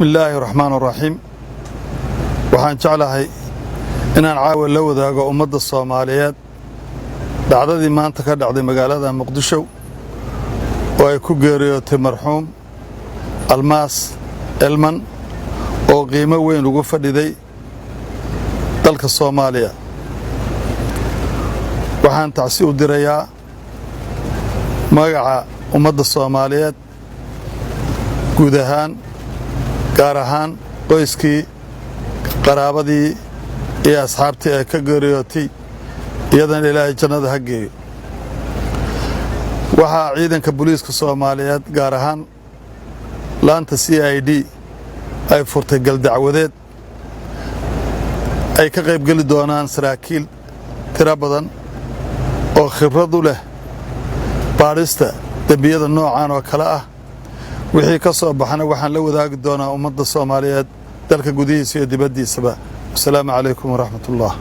بسم الله الرحمن الرحيم waxaan jeclahay inaan caawa la wadaago ummadda Soomaaliyeed dhacdadii maanta ka dhacday magaalada Muqdisho oo ay ku geeriyootay marxuum Almaas Elman oo qiimo weyn ugu fadhiday dalka Soomaaliya waxaan tacsi u dirayaa magaca ummadda Soomaaliyeed guud ahaan gaar ahaan qoyskii qaraabadii iyo asxaabtii ay ka geeriyootay iyadan Ilaahay jannada ha geeyo waxa ciidanka booliiska Soomaaliyeed gaar ahaan laanta CID ay furtay gal dacwadeed ay ka qayb gali doonaan saraakiil tiro badan oo khibrad u leh baarista dambiyada noocan oo kala ah wixii ka soo baxana waxaan la wadaagi doonaa ummadda Soomaaliyeed dalka gudihiisa iyo dibaddiisaba. Assalaamu calaykum wa rahmatullah.